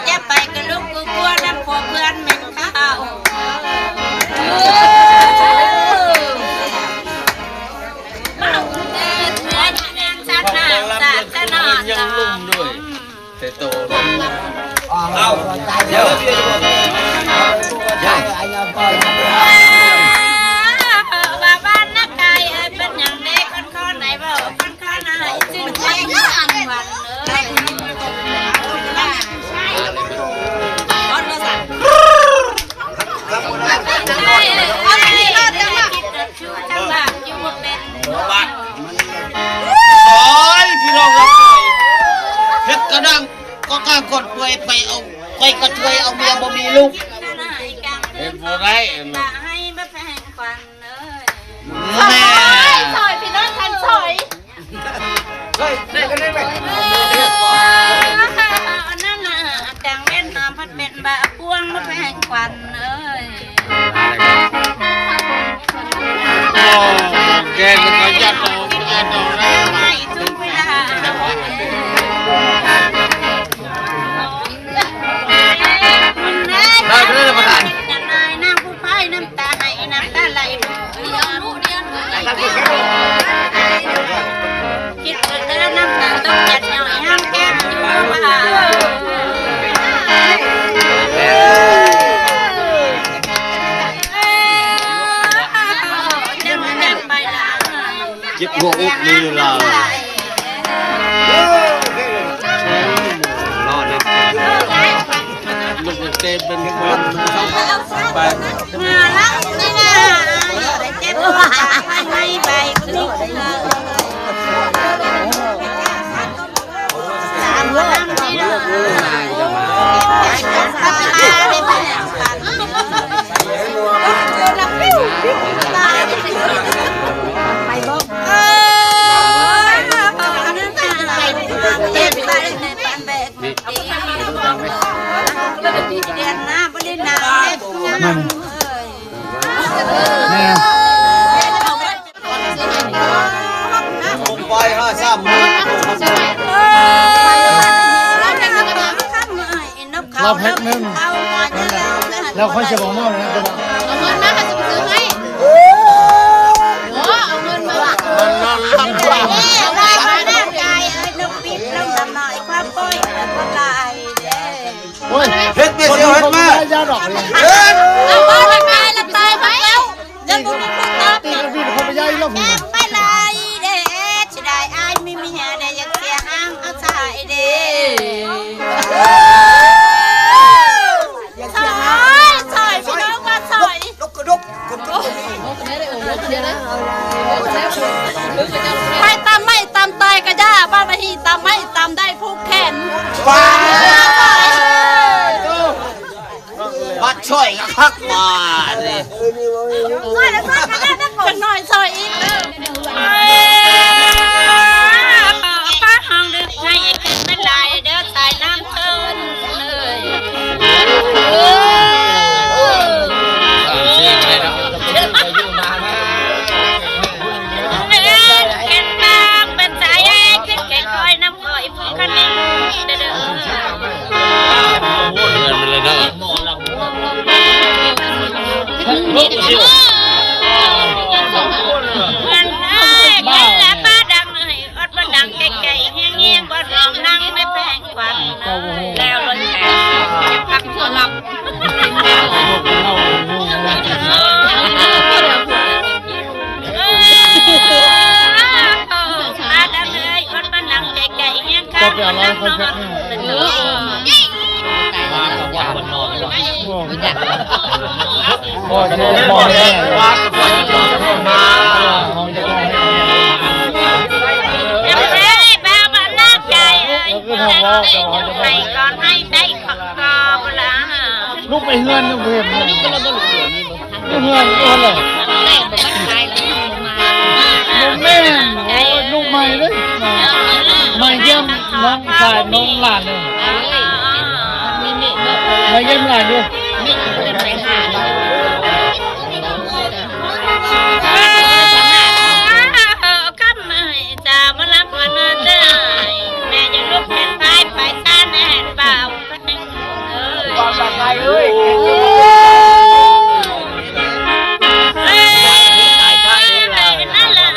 จะไปกับลูกกูกลัวน้ำพอเพื่อนเหม็นข้าวยังลุ่มด้วยแต่โตเอาเดี๋ยวบ้านนักไก่เป็นอย่างเด็กคนข้อไหนบ่คนข้อไหนจึงใจวันเลยพี่น้องเฮ็ดกระดังก็กล้ากดป่วยไปเอาไปก็ช่วยเอาเมียบ่มีลูกเฮ็ดบ่ได้ให้มาแพงควันเลยซอยพี่น้องทันซอยนั่นน่ะแต่งเล่นน้ำพัดเป็นบะพวงมาแพงควันเลยแกมันก็ยัดเอาไม่ทุกเวลาได้ก็ได้ประทานนายนั่งผู้พายน้ำตาให้น้ำตาไหลคิดว่าเดินน้ำตาต้องจัดหน่อยห้ามแก้มอยู่ว่าจิบหัวอุกนี่ล่ะรอดนะลูกเต็มเป็นคนไปมาแล้วนี่นะเจ็บไม่ใบลูกสามลำนี่นะไปบอกเจ็บไปในปันแบกเดียนน้ำไม่ได้น้ำผมไป53มื้อเราแพ็คนึงแล้วค่อยจะบอกมอบนะจะบอกเอาเงินมาค่ะจะไปซื้อให้โอ้เอาเงินมามันได้มาได้ใจลูกปิ๊บน้ำหน่อยความป่อยก็ลายเด้โอ้ยเฮ็ดเบี้ยเสียวเฮ็ดมายาดอกเลยเอาบ้านละกายละตายไปแล้วยังบุญคุณตอบ ตีพี่เขาไปย้ายแล้วผมไม่ลายเด้จะได้อายไม่มีหาได้ยังเสียห้างเอาสายเด้ซอยพี่น้องมาซอยลุกกระดุกไปตามไม่ตามตายกระย่าบ้านมาฮีตามไม่ตามได้ผูกแขนบัดช่วยคักมาดิซอยแล้วซอยกันแล้วนะก่อนหน่อยซอยอีกป้าห้องดึกให้กินไม่ลายเด้อสายน้ำเทินเลยแล้วรถแข่จะพักตัวหลับมาดังเลยอดมานั่งไก่เฮียงข้างนั่งนอนมากับว่ามันนอนพ่อจะมองแน่ว่ามาห้องจะมองแน่จะไปบ้ามันน่าใจให้ก่อนให้ได้ขอบกอบละลูกไปเฮือนลูกเห็นลูกก็เราต้องเฮือนเลยแม่ลูกใหม่เลยใหม่เยี่ยมน้องชายน้องหลานเลยใหม่เยี่ยมหลานด้วยจะมารับวันนั้นได้แม่จะลุกเป็นพายไปซ่านแห่เปล่า ความรักใครเอ้ยนั่นแหละ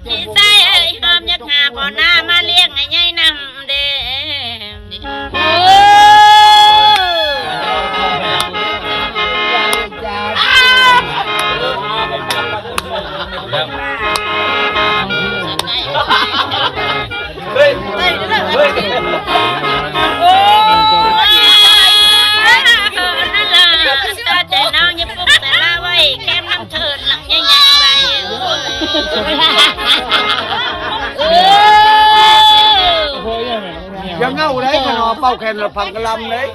พี่ใส่เอ้ยหอมยักหาพอหน้ามาเลี้ยงไอ้ใหญ่นำเด้ยังเงาđấy mà nó bao khen là phẳng cái lâm đấy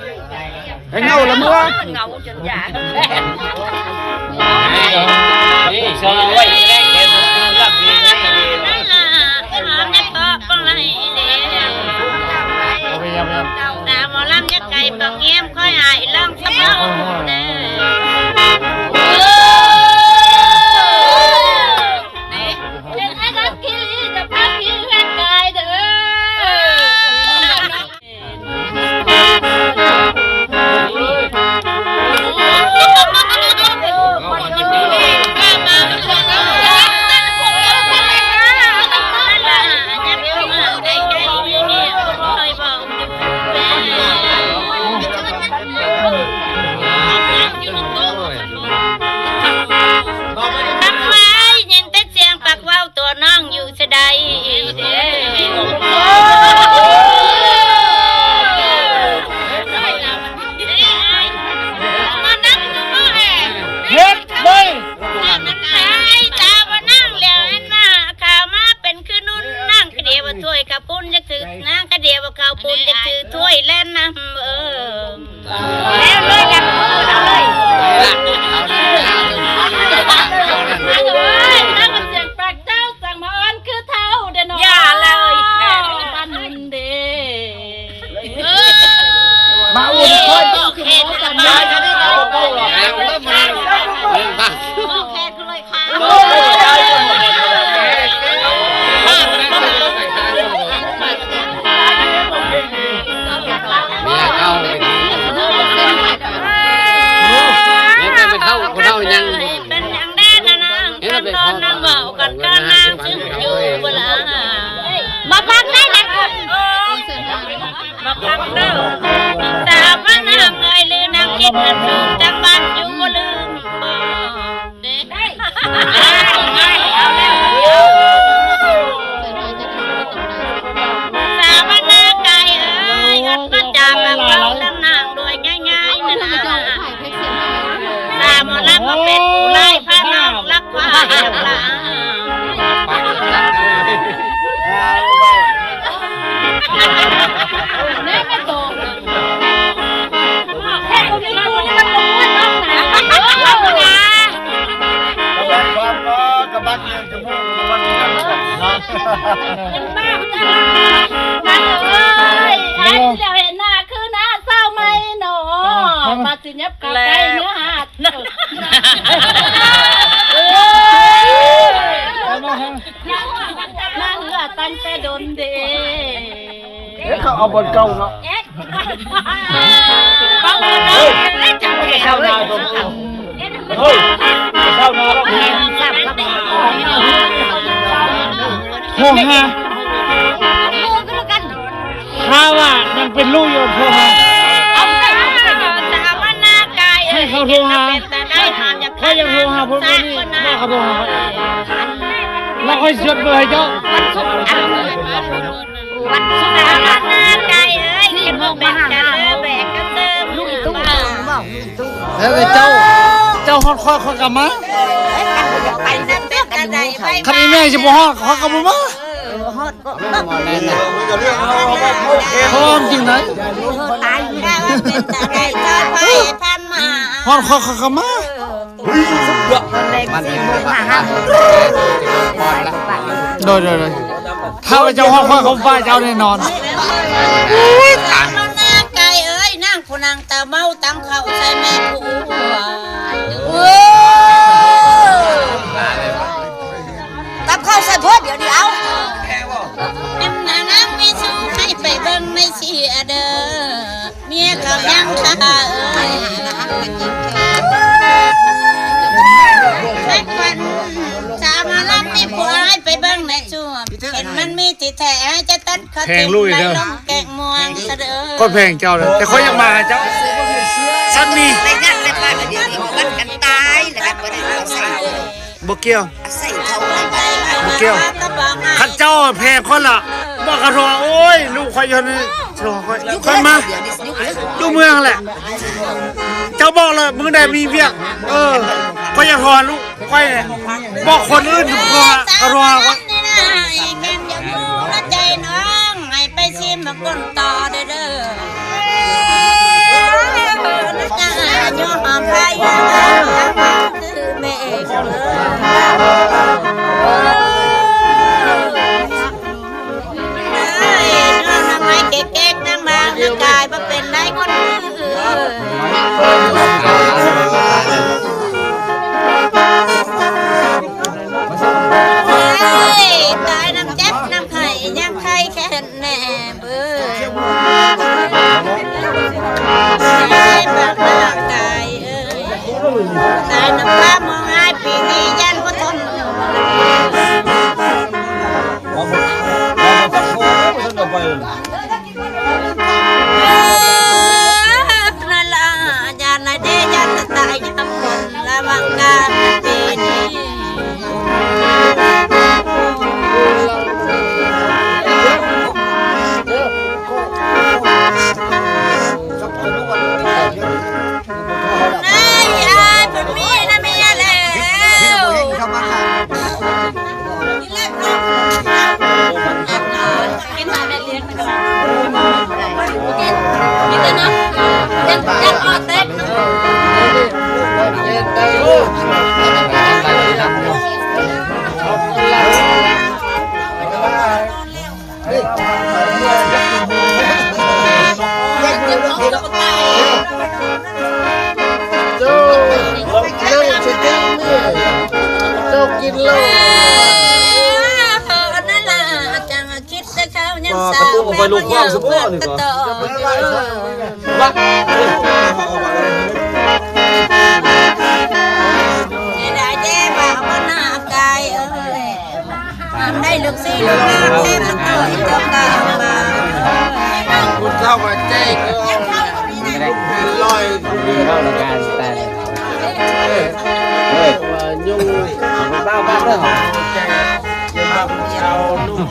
cái ngâu là mưa ngầu trên dạ đã mò lâm nhất cây bằng em khói hại lăng sắp lâuเอาบนเก่าเนาะsao nào rồi thôi sao nào đóโทรหาข้าว่ายังเป็นลูกอยู่โทรหาให้เขาโทรหาเขายังโทรหาผมนี่ว่าเขาโทรหาแล้วค่อยเสียบเบอร์ให้เจ้าวันศุกร์ไก่เอ้ยกินพวกแบกกันเลยแบกกันเติมลูกตุ้งแล้วเจ้าฮอดคอยกลับมาไปนั่นเป็นกระไดไปคันนี้แม่จะบ่ฮอดเขากลับมาฮอดพร้อมจริงไหนตายแล้วเป็นกระไดเดินไปพันมาฮอดเขากลับมาโดยถ้าไปเจ้าฮอดเขาฟ้าเจ้าแน่นอนตามหน้าไก่เอ้ยนั่งผู้นางตาเมาตามเขาใส่แม่ผัวตับเข้าใส่พวดเดี๋ยวน้ำมีสู้ให้ไปเบิ่งในเสียเด้อเมียเขายัง งค่ะเอ้ยแม่ควันชามารับมีผัวให้ไปเบิ้งในช่วงเห็นมันมีที่แท้จะตัดเขาทิ้งไหลลงแกงม่วงเสดอ ก็แพงเจ้าเลยแต่เขายังมาเจ้าสันนี่ ไปงานไปบ้านเดี๋ยวนี้มันกันตายแล้วบ่ได้เอาใส่ บ่เกี่ยว ใส่เท่าไหร่ บ่เกี่ยวขันเจ้าแพงคนละบ่กระทอโอ้ยลูกคอยยนนี่ชอคอยมาอยู่เมืองแหละเจ้าบอกเลยมึงได้มีเวียกก็ยังทอนลูกค่อยบอกคนอื่นพอกระทอว่า แม่อย่ามูละใจน้องให้ไปชิมมาก้นต่อเด้อนะจ๊ะย่อหอมพายคือแม่น้องทำไมเก๊กๆนั่งมาร่างกายมาเป็นไรคนอื่นตายน้ำเจ็บน้ำไข่ยังไข่แค่แน่เบื่อตายแบบร่างกายตายน้ำฟ้ามองหายปีนี้ยันก็ทนนั่นละยานายเดยันตายยำคนระวังการปีนี้กินเลยนั่นล่ะจังคิดแต่เขายังสาวแม่ยังเพื่อนก็ต่อได้เด้บ่าวหน้ากายเอ้ยได้ลูกซี่ลูกน้ำเต็มตัวเจ้ากายมาคุณเข้ามาแจ้งลอยเข้าละการแต่ยุ่งบ้าบ้าเรื่องของแกมาเช้าลูก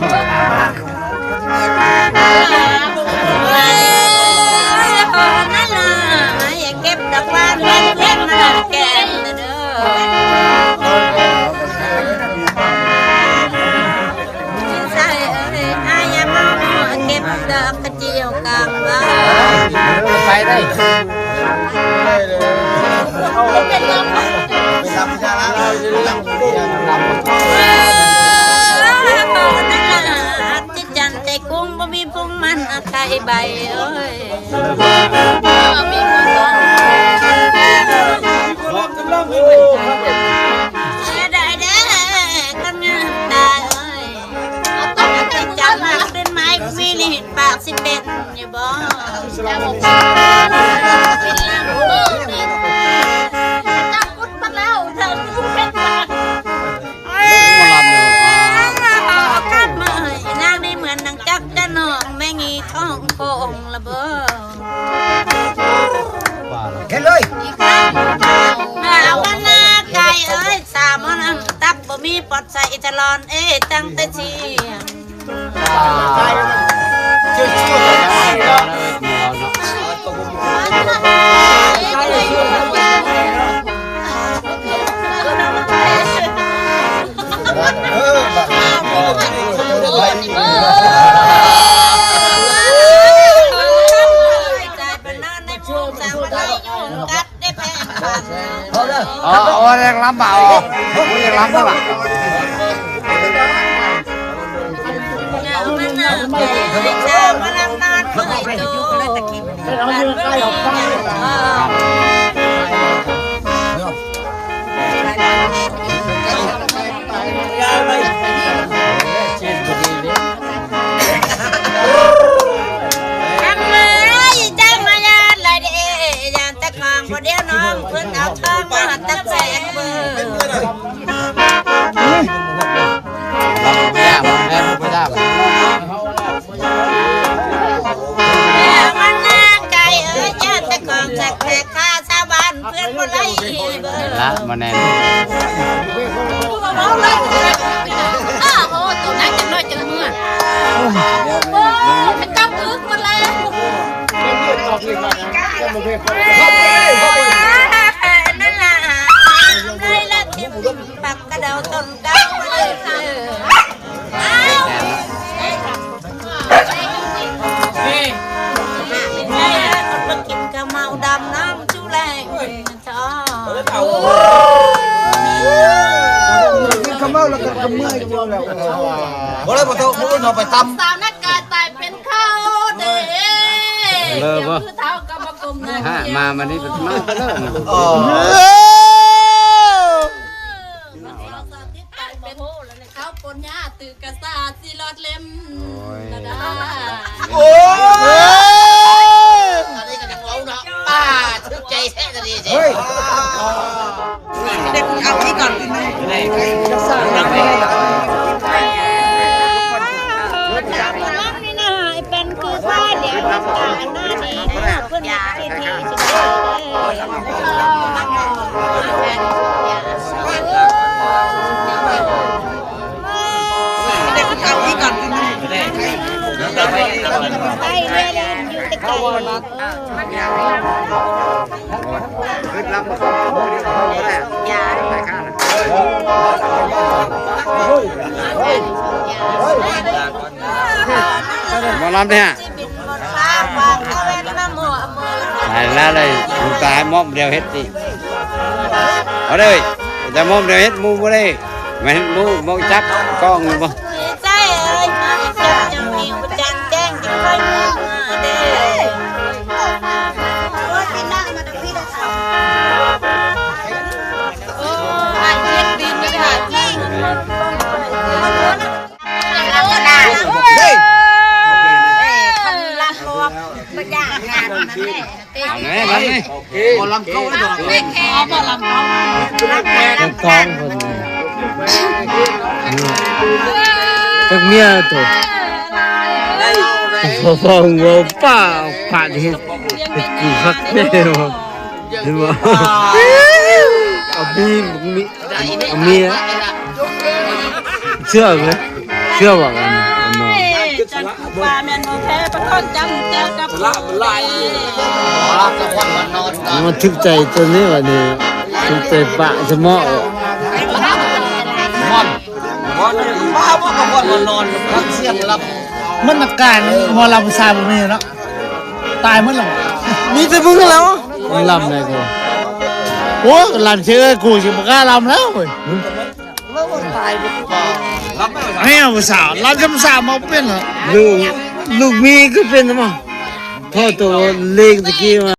นั่นล่ะอย่าเก็บดอกบานเล่นเล่นมาแกนเด้อใส่เอ้ยอายามาเก็บดอกกระเจียวกลางบ้านไปได้เป็นลมจิตจันแต่กุ้งบ่มีพุงมันไข่ใบเอ้ยมีคนได้ได้คนงามตาเอ้ยจิตจันมากเป็นไม้วิลิตปากสิเป็นอยู่บ่ละเบ้อแค่เลยมาวันหน้าไก่เอ้ยสามวันตับบ่มีปอดใส่ตลอดตั้งแต่เชียงแรงล้ำเปล่าแรงล้ำเปล่า มาแน่ เอาเลยโอ้ตัวนั้นจะน้อยจังเมื่อเป็นตั้งอึกหมดเลย นั่นล่ะได้ละทิมปักกระเดาต้นเก้าเลยค่ะได้ละคนมากินกะเมาดำน้ำจุแลชอ ขมเอาแล้วก็ขมืออยู่แล้ว บ่ได้บ่ต้องบ่เอาไปตำ สาวนักกายตายเป็นข้าวเด้คือเท้ากำมากลมนะ ฮะมานี่เป็นมาไปเลย อ๋อ เป็นข้าวปนหญ้าตื่นกระซาสิรอดเล็มกระดา โอ้อันนี้ก็จะเอาเนาะทึกใจแท้ดีสิ เฮ้ย เด็กเอาที่ก่อนกินไหม นี่นะเป็นคือผ้าเดี๋ยวทำการหน้านี้นะเพื่อนที่ที่สุดเด็กเอาที่ก่อนกินไหม ไปเรียนอยู่ตะไคร้ยา มาลำเนี่ย บินบนฟ้าวางเอาไว้น้ำหัวมือ ตายแล้วเลยตายมอมเดียวเฮ็ดดิเอาเลยจะมอมเดียวเฮ็ดมูบ่ได้ไม่เฮ็ดมูบ่จับกล้องบ่ ใจเอ้ยจับจะมีจันแจ้งจะค่อยมือเด้ว่าที่นั่งมาดูพี่ได้ทำ โอ้อันเช็ดดินไม่ได้จริง เฮ้ย รับรวมประหยัดงานนั่นแหละ เอาแน่มานี่ บ่ลำเข้าให้ดอก ไม่แข็งบ่ลำเขา เป็นกองคน จักเมียตัวพอฟังว่าป้าผ่านเฮ็ดกูคักแน่บ่เห็นบ่เอาบีมีเอาเมียเชื่อไหมเชื่อว่ากันน้อง จันปลาแม่นบ่แพ้ปะท้องจังเจอกับละไหล กับวันมันนอนกัน มันทึกใจตัวนี้ว่านี่ทึกใจปะสมอ ม่อนม่อนบ้าว่ากับวันมันนอนพักเสียงล มันอาการหมอลำซาบ่มีเนาะตายมันหรอ มีแต่มึงแล้วมึงลำได้กูโอ้ลำเชื่อกูสิบ่กล้าลำแล้วเว้ย ให้เอาสาวลำจำสาวมาเป็นเหรอลูกมีก็เป็นมั้งพ่อตัวเล็กตะกี้มา